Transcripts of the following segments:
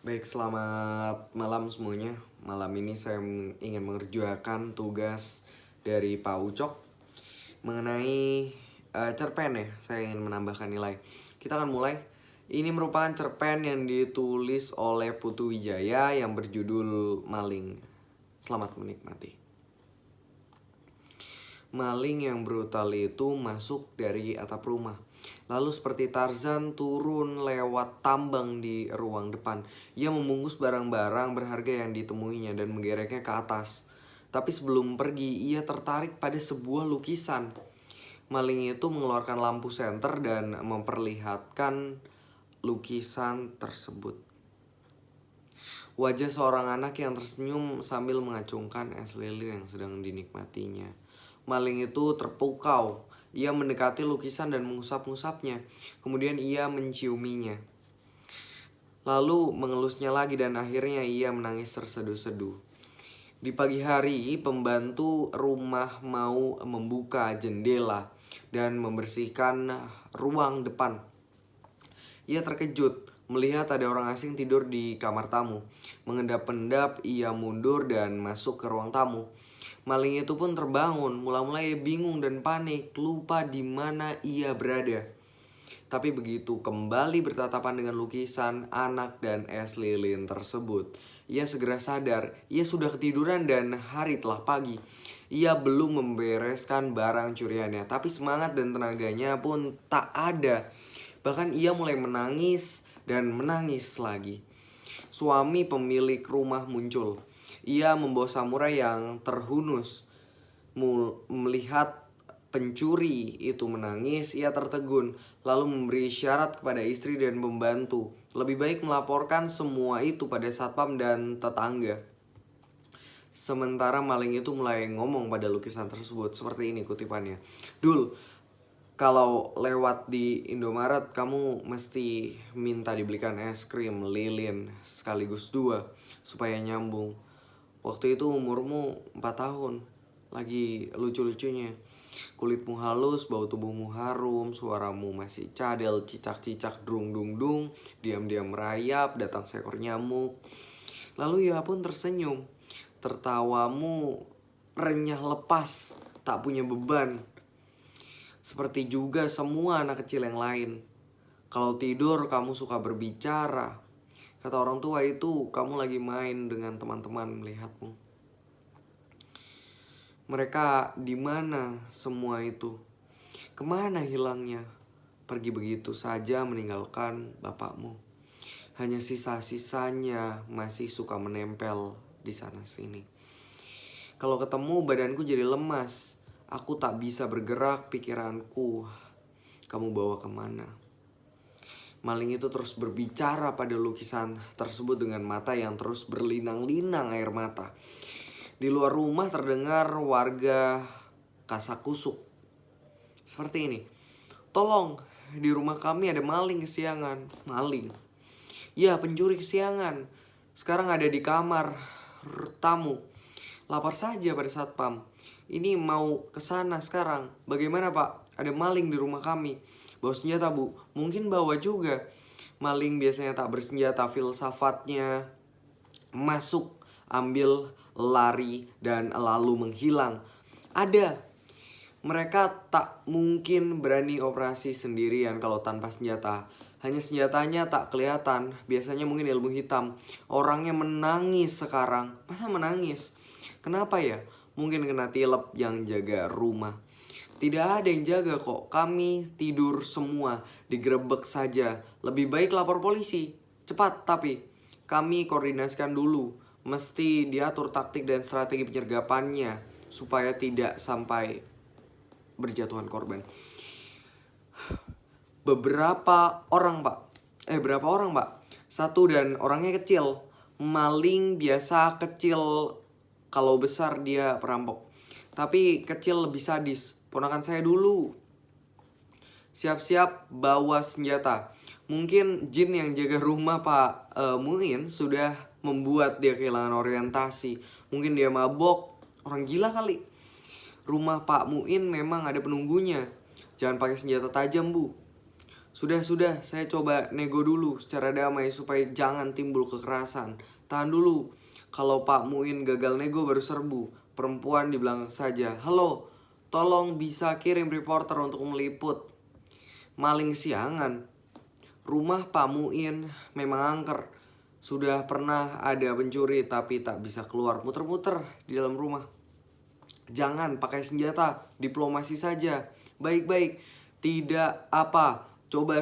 Baik, selamat malam semuanya. Malam ini saya ingin mengerjakan tugas dari Pak Ucok mengenai cerpen ya. Saya ingin menambahkan nilai. Kita akan mulai. Ini merupakan cerpen yang ditulis oleh Putu Wijaya yang berjudul Maling. Selamat menikmati. Maling yang brutal itu masuk dari atap rumah. Lalu seperti Tarzan turun lewat tambang di ruang depan. Ia membungkus barang-barang berharga yang ditemuinya dan menggereknya ke atas. Tapi sebelum pergi, ia tertarik pada sebuah lukisan. Maling itu mengeluarkan lampu senter dan memperlihatkan lukisan tersebut. Wajah seorang anak yang tersenyum sambil mengacungkan es lilin yang sedang dinikmatinya. Maling itu terpukau. Ia mendekati lukisan dan mengusap-ngusapnya. Kemudian ia menciuminya. Lalu mengelusnya lagi dan akhirnya ia menangis terseduh-seduh. Di pagi hari, pembantu rumah mau membuka jendela dan membersihkan ruang depan. Ia terkejut melihat ada orang asing tidur di kamar tamu. Mengendap-endap, ia mundur dan masuk ke ruang tamu. Maling itu pun terbangun, mula-mula ia bingung dan panik, lupa di mana ia berada. Tapi begitu kembali bertatapan dengan lukisan anak dan es lilin tersebut, ia segera sadar, ia sudah ketiduran dan hari telah pagi. Ia belum membereskan barang curiannya, tapi semangat dan tenaganya pun tak ada. Bahkan ia mulai menangis dan menangis lagi. Suami pemilik rumah muncul. Ia membawa samurai yang terhunus. Melihat pencuri itu menangis, ia tertegun, lalu memberi syarat kepada istri dan pembantu. Lebih baik melaporkan semua itu pada satpam dan tetangga. Sementara maling itu mulai ngomong pada lukisan tersebut. Seperti ini kutipannya. Dul, kalau lewat di Indomaret kamu mesti minta dibelikan es krim lilin sekaligus 2 supaya nyambung. Waktu itu umurmu 4 tahun. Lagi lucu-lucunya. Kulitmu halus, bau tubuhmu harum, suaramu masih cadel, cicak-cicak, drung-dung-dung, diam-diam merayap, datang seekor nyamuk. Lalu ia pun tersenyum. Tertawamu renyah lepas, tak punya beban. Seperti juga semua anak kecil yang lain. Kalau tidur kamu suka berbicara. Kata orang tua itu kamu lagi main dengan teman-teman melihatmu. Mereka di mana semua itu? Kemana hilangnya? Pergi begitu saja meninggalkan bapakmu. Hanya sisa-sisanya masih suka menempel di sana sini. Kalau ketemu badanku jadi lemas. Aku tak bisa bergerak, pikiranku kamu bawa kemana? Maling itu terus berbicara pada lukisan tersebut dengan mata yang terus berlinang-linang air mata. Di luar rumah terdengar warga kasakusuk. Seperti ini. Tolong, di rumah kami ada maling kesiangan. Maling? Ya, pencuri kesiangan. Sekarang ada di kamar tamu. Lapor saja pada satpam. Ini mau ke sana sekarang. Bagaimana Pak? Ada maling di rumah kami. Bawa senjata Bu? Mungkin bawa juga. Maling biasanya tak bersenjata, filsafatnya masuk, ambil, lari, dan lalu menghilang. Ada. Mereka tak mungkin berani operasi sendirian kalau tanpa senjata. Hanya senjatanya tak kelihatan. Biasanya mungkin ilmu hitam. Orangnya menangis sekarang. Masa menangis? Kenapa ya? Mungkin kena tilep yang jaga rumah. Tidak ada yang jaga kok. Kami tidur semua. Digerebek saja. Lebih baik lapor polisi. Cepat tapi. Kami koordinasikan dulu. Mesti diatur taktik dan strategi penyergapannya. Supaya tidak sampai berjatuhan korban. Berapa orang Pak? Satu dan orangnya kecil. Maling biasa kecil. Kalau besar dia perampok. Tapi kecil lebih sadis. Ponakan saya dulu. Siap-siap bawa senjata. Mungkin jin yang jaga rumah Pak Muin sudah membuat dia kehilangan orientasi. Mungkin dia mabok. Orang gila kali. Rumah Pak Muin memang ada penunggunya. Jangan pakai senjata tajam Bu. Sudah, saya coba nego dulu secara damai supaya jangan timbul kekerasan. Tahan dulu. Kalau Pak Muin gagal nego baru serbu. Perempuan di belakang saja. Halo, tolong bisa kirim reporter untuk meliput maling siangan. Rumah Pak Muin memang angker. Sudah pernah ada pencuri tapi tak bisa keluar, muter-muter di dalam rumah. Jangan pakai senjata, diplomasi saja. Baik-baik, tidak apa.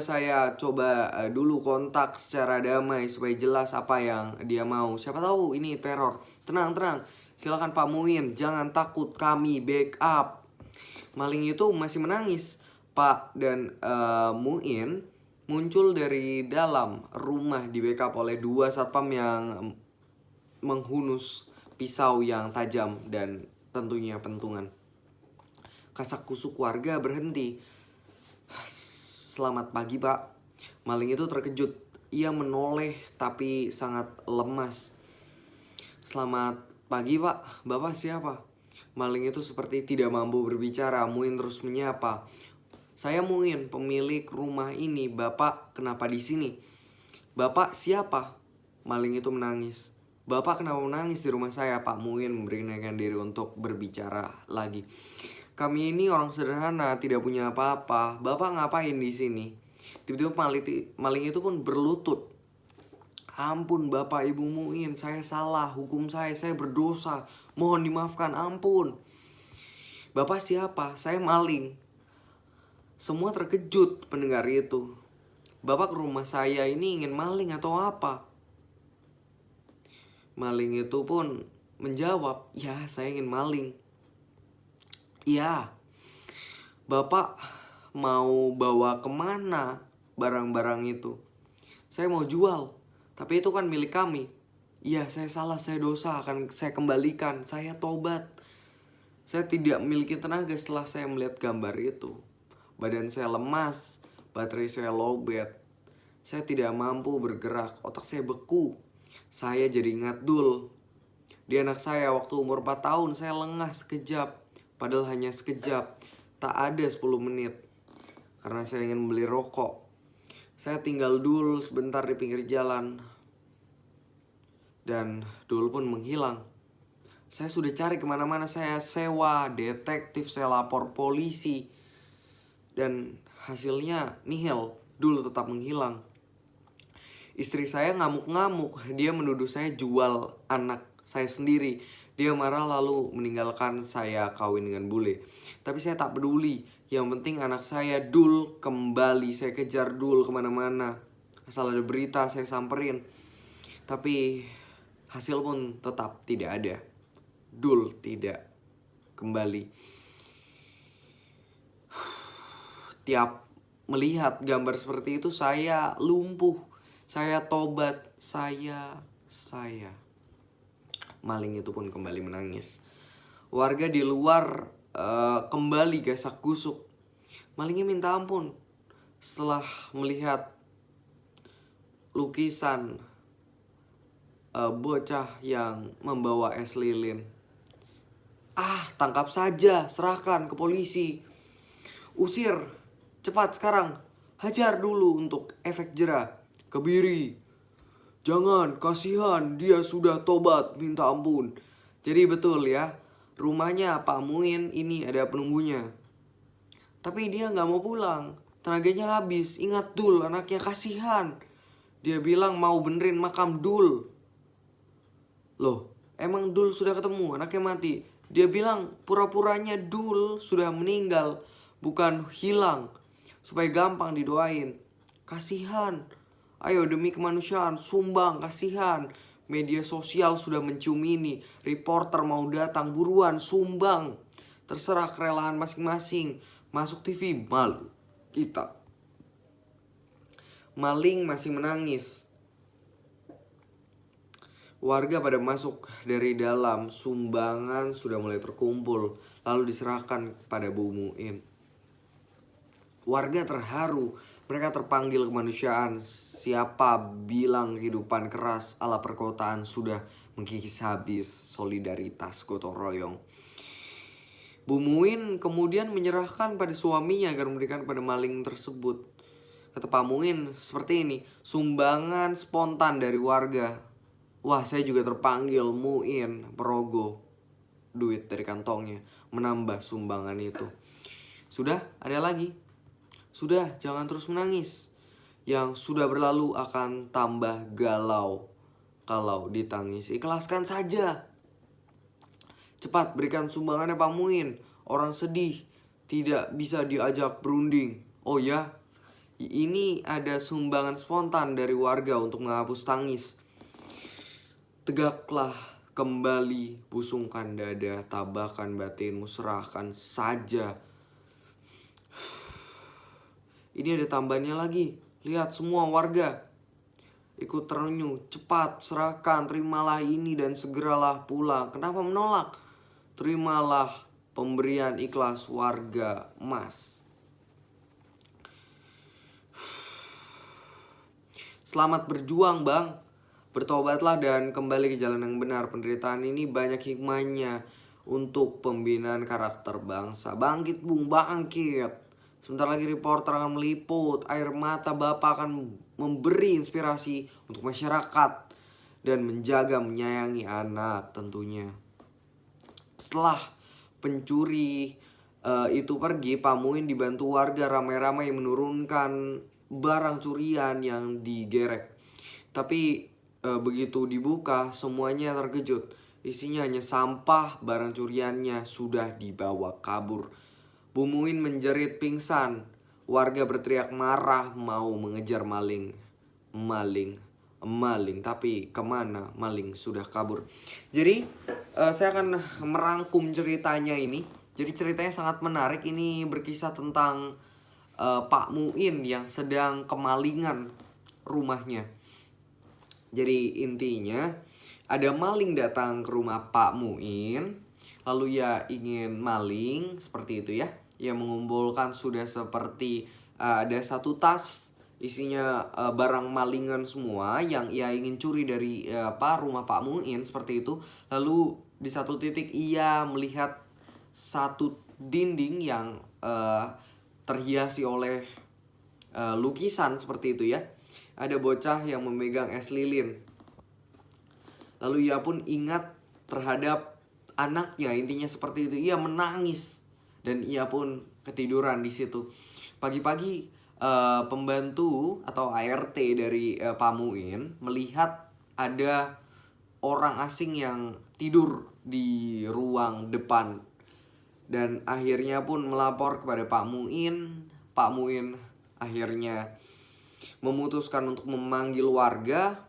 Saya coba dulu kontak secara damai supaya jelas apa yang dia mau. Siapa tahu ini teror. Tenang. Silakan Pak Muin, jangan takut, kami backup. Maling itu masih menangis. Pak dan Muin muncul dari dalam rumah di backup oleh 2 satpam yang menghunus pisau yang tajam dan tentunya pentungan. Kasak kusuk warga berhenti. Selamat pagi, Pak. Maling itu terkejut. Ia menoleh tapi sangat lemas. Selamat pagi, Pak. Bapak siapa? Maling itu seperti tidak mampu berbicara. Muin terus menyapa. Saya Muin, pemilik rumah ini. Bapak kenapa di sini? Bapak siapa? Maling itu menangis. Bapak kenapa menangis di rumah saya? Pak Muin memberanikan diri untuk berbicara lagi. Kami ini orang sederhana, tidak punya apa-apa. Bapak ngapain di sini? Tiba-tiba maling itu pun berlutut. Ampun Bapak Ibu Muin, saya salah, hukum saya berdosa. Mohon dimaafkan, ampun. Bapak siapa? Saya maling. Semua terkejut pendengar itu. Bapak ke rumah saya ini ingin maling atau apa? Maling itu pun menjawab, ya saya ingin maling. Iya, Bapak mau bawa kemana barang-barang itu? Saya mau jual, tapi itu kan milik kami. Iya, saya salah, saya dosa, akan saya kembalikan, saya tobat. Saya tidak memiliki tenaga setelah saya melihat gambar itu. Badan saya lemas, baterai saya lowbat. Saya tidak mampu bergerak, otak saya beku. Saya jadi ingat Dul. Dia anak saya waktu umur 4 tahun, saya lengah sekejap. Padahal hanya sekejap, tak ada 10 menit. Karena saya ingin membeli rokok. Saya tinggal Dul sebentar di pinggir jalan. Dan Dul pun menghilang. Saya sudah cari kemana-mana, saya sewa detektif, saya lapor polisi. Dan hasilnya nihil, Dul tetap menghilang. Istri saya ngamuk-ngamuk, dia menuduh saya jual anak saya sendiri. Dia marah lalu meninggalkan saya kawin dengan bule. Tapi saya tak peduli. Yang penting anak saya Dul kembali. Saya kejar Dul kemana-mana. Asal ada berita saya samperin. Tapi hasil pun tetap tidak ada. Dul tidak kembali. Tiap melihat gambar seperti itu saya lumpuh. Saya tobat. Saya. Maling itu pun kembali menangis. Warga di luar kembali gasak gusuk. Malingnya minta ampun setelah melihat lukisan bocah yang membawa es lilin. Tangkap saja, serahkan ke polisi. Usir, cepat sekarang. Hajar dulu untuk efek jera. Kebiri. Jangan, kasihan, dia sudah tobat, minta ampun. Jadi betul ya, rumahnya Pak Muin ini ada penunggunya. Tapi dia gak mau pulang, tenaganya habis. Ingat Dul, anaknya, kasihan. Dia bilang mau benerin makam Dul. Loh, emang Dul sudah ketemu, anaknya mati. Dia bilang pura-puranya Dul sudah meninggal, bukan hilang. Supaya gampang didoain. Kasihan. Ayo demi kemanusiaan, sumbang, kasihan. Media sosial sudah mencium ini. Reporter mau datang, buruan, sumbang. Terserah kerelaan masing-masing. Masuk TV, malu kita. Maling masih menangis. Warga pada masuk dari dalam. Sumbangan sudah mulai terkumpul, lalu diserahkan pada Bu Muin. Warga terharu. Mereka terpanggil kemanusiaan. Siapa bilang kehidupan keras ala perkotaan sudah mengkikis habis solidaritas gotong royong. Bu Muin kemudian menyerahkan pada suaminya agar memberikan pada maling tersebut. Kata Pak Muin seperti ini, sumbangan spontan dari warga. Wah, saya juga terpanggil. Muin merogoh duit dari kantongnya, menambah sumbangan itu. Sudah, ada lagi. Sudah, jangan terus menangis. Yang sudah berlalu akan tambah galau kalau ditangis. Ikhlaskan saja. Cepat berikan sumbangannya Pak Muin. Orang sedih tidak bisa diajak berunding. Oh ya, ini ada sumbangan spontan dari warga untuk menghapus tangis. Tegaklah kembali, busungkan dada, tabahkan batinmu, serahkan saja. Ini ada tambahannya lagi. Lihat semua warga ikut terenyuh. Cepat serahkan, terimalah ini dan segeralah pulang. Kenapa menolak? Terimalah pemberian ikhlas warga emas. Selamat berjuang bang. Bertobatlah dan kembali ke jalan yang benar. Penderitaan ini banyak hikmahnya untuk pembinaan karakter bangsa. Bangkit bung, bangkit. Sebentar lagi reporter akan meliput. Air mata Bapak akan memberi inspirasi untuk masyarakat dan menjaga menyayangi anak tentunya. Setelah pencuri itu pergi, Pak Muin dibantu warga ramai-ramai menurunkan barang curian yang digerek. Tapi begitu dibuka, semuanya terkejut. Isinya hanya sampah, barang curiannya sudah dibawa kabur. Bu Muin menjerit pingsan. Warga berteriak marah mau mengejar maling. Maling, tapi kemana? Maling sudah kabur. Jadi saya akan merangkum ceritanya ini. Jadi ceritanya sangat menarik. Ini berkisah tentang Pak Muin yang sedang kemalingan rumahnya. Jadi intinya ada maling datang ke rumah Pak Muin. Lalu ia ingin maling seperti itu ya. Ia mengumpulkan sudah seperti ada satu tas isinya barang malingan semua yang ia ingin curi dari rumah Pak Muin seperti itu. Lalu di satu titik ia melihat satu dinding yang terhiasi oleh lukisan seperti itu ya. Ada bocah yang memegang es lilin. Lalu ia pun ingat terhadap anaknya, intinya seperti itu. Ia menangis dan ia pun ketiduran di situ. Pagi-pagi pembantu atau ART dari Pak Muin melihat ada orang asing yang tidur di ruang depan. Dan akhirnya pun melapor kepada Pak Muin. Pak Muin akhirnya memutuskan untuk memanggil warga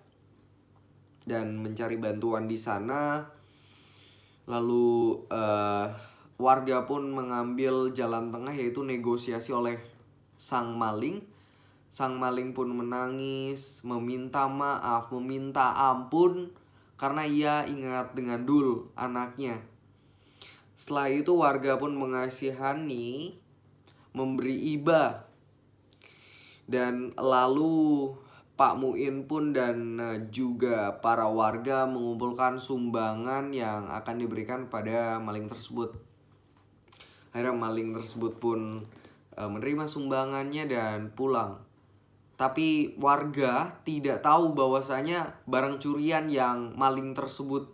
dan mencari bantuan di sana. Lalu warga pun mengambil jalan tengah, yaitu negosiasi oleh sang maling. Sang maling pun menangis, meminta maaf, meminta ampun karena ia ingat dengan Dul, anaknya. Setelah itu warga pun mengasihani, memberi iba. Dan lalu Pak Muin pun dan juga para warga mengumpulkan sumbangan yang akan diberikan pada maling tersebut. Akhirnya maling tersebut pun menerima sumbangannya dan pulang. Tapi warga tidak tahu bahwasanya barang curian yang maling tersebut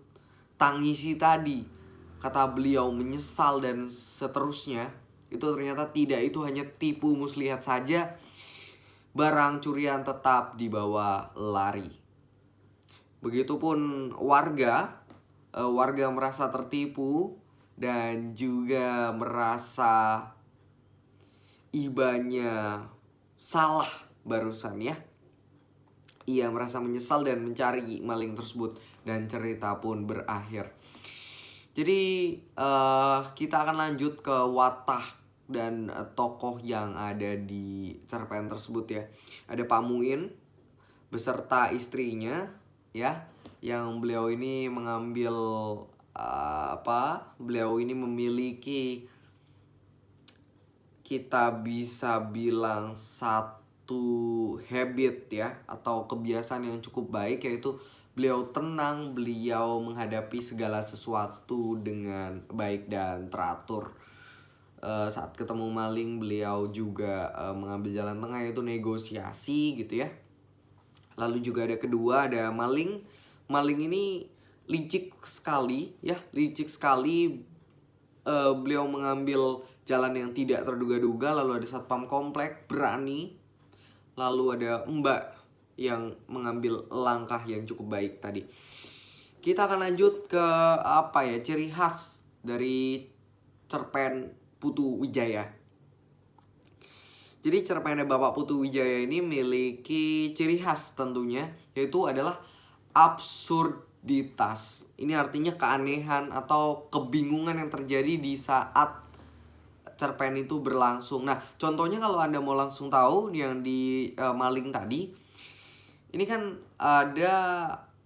tangisi tadi, kata beliau menyesal dan seterusnya, itu ternyata tidak, itu hanya tipu muslihat saja. Barang curian tetap dibawa lari. Begitupun warga merasa tertipu dan juga merasa ibanya salah barusan ya. Ia merasa menyesal dan mencari maling tersebut dan cerita pun berakhir. Jadi kita akan lanjut ke watak dan tokoh yang ada di cerpen tersebut ya. Ada Pak Muin beserta istrinya ya, yang beliau ini mengambil beliau ini memiliki, kita bisa bilang satu habit ya, atau kebiasaan yang cukup baik, yaitu beliau tenang, beliau menghadapi segala sesuatu dengan baik dan teratur. saat ketemu maling beliau juga mengambil jalan tengah, yaitu negosiasi gitu ya. Lalu juga ada kedua, ada maling. Maling ini licik sekali ya, licik sekali. Beliau mengambil jalan yang tidak terduga-duga. Lalu ada satpam komplek berani. Lalu ada mbak yang mengambil langkah yang cukup baik tadi. Kita akan lanjut ke ciri khas dari cerpen Putu Wijaya. Jadi cerpennya Bapak Putu Wijaya ini memiliki ciri khas tentunya, yaitu adalah absurditas. Ini artinya keanehan atau kebingungan yang terjadi di saat cerpen itu berlangsung. Nah, contohnya kalau Anda mau langsung tahu yang di maling tadi, ini kan ada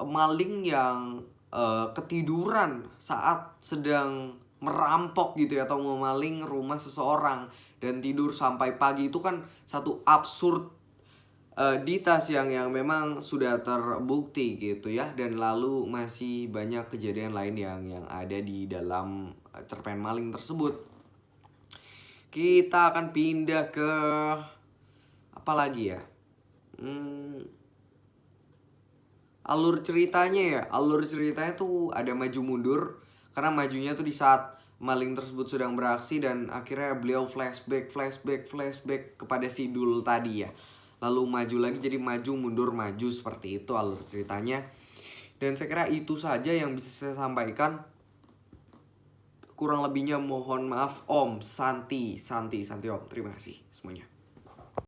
maling yang ketiduran saat sedang merampok gitu ya, atau memaling rumah seseorang dan tidur sampai pagi. Itu kan satu absurditas yang memang sudah terbukti gitu ya. Dan lalu masih banyak kejadian lain yang ada di dalam cerpen maling tersebut. Kita akan pindah ke apa lagi ya? Alur ceritanya tuh ada maju mundur. Karena majunya tuh di saat maling tersebut sedang beraksi, dan akhirnya beliau flashback kepada si Dul tadi ya. Lalu maju lagi, jadi maju mundur maju, seperti itu alur ceritanya. Dan saya kira itu saja yang bisa saya sampaikan. Kurang lebihnya mohon maaf Om. Santi Om. Terima kasih semuanya.